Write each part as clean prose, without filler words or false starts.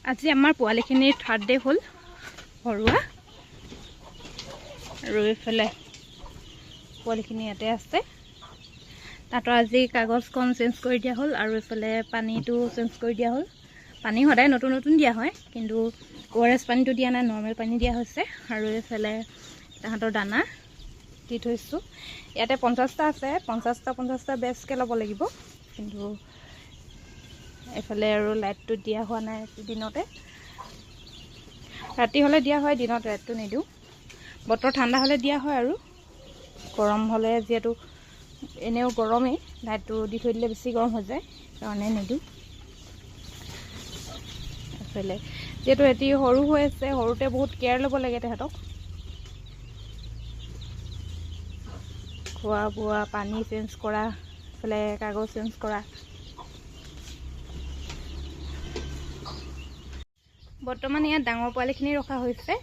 আজি আমাৰ পোৱালিখিনিৰ third day হ'ল ভৰোৱা আৰু এইফালে পোৱালিখিনি ইয়াতে আছে। তাতো আজি কাগজখন চেঞ্জ কৰি দিয়া হ'ল আৰু এইফালে পানীটো চেঞ্জ কৰি দিয়া হ'ল। পানী সদায় নতুন নতুন দিয়া হয়, কিন্তু ORS পানীটো দিয়া নাই, নৰ্মেল পানী দিয়া হৈছে। আৰু এইফালে তাহাঁতৰ দানা দি থৈছোঁ। ইয়াতে 50টা আছে, 50টা বেচকৈ ল'ব লাগিব, কিন্তু এইফালে আৰু লাইটটো দিয়া হোৱা নাই দিনতে। ৰাতি হ'লে দিয়া হয়, দিনত লাইটটো নিদিওঁ। বতৰ ঠাণ্ডা হ'লে দিয়া হয়, আৰু গৰম হ'লে যিহেতু এনেও গৰমেই, লাইটটো দি থৈ দিলে বেছি গৰম হৈ যায়, সেইকাৰণে নিদিওঁ। এইফালে যিহেতু এটি সৰু হৈ আছে, সৰুতে বহুত কেয়াৰ ল'ব লাগে তেহেঁতক। খোৱা বোৱা, পানী চেঞ্জ কৰা, এইফালে কাগজ চেঞ্জ কৰা। বৰ্তমান ইয়াত ডাঙৰ পোৱালিখিনি ৰখা হৈছে।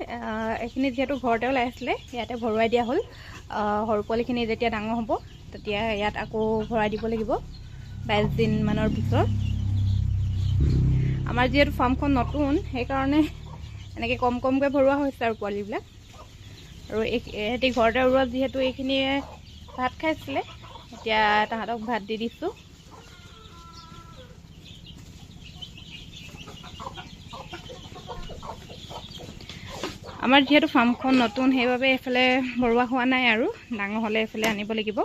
এইখিনি যিহেতু ঘৰতে ওলাইছিলে, ইয়াতে ভৰুৱাই দিয়া হ'ল। সৰু পোৱালিখিনি যেতিয়া ডাঙৰ হ'ব, তেতিয়া ইয়াত আকৌ ভৰাই দিব লাগিব 22 দিনমানৰ পিছত। আমাৰ যিহেতু ফাৰ্মখন নতুন, সেইকাৰণে এনেকৈ কমকৈ ভৰোৱা হৈছে আৰু পোৱালিবিলাক। আৰু সিহঁতি ঘৰতে উৰোৱা যিহেতু এইখিনিয়ে ভাত খাইছিলে, এতিয়া তাহাঁতক ভাত দি দিছোঁ। আমাৰ যিহেতু ফাৰ্মখন নতুন, সেইবাবে এইফালে ভৰোৱা হোৱা নাই, আৰু ডাঙৰ হ'লে এইফালে আনিব লাগিব।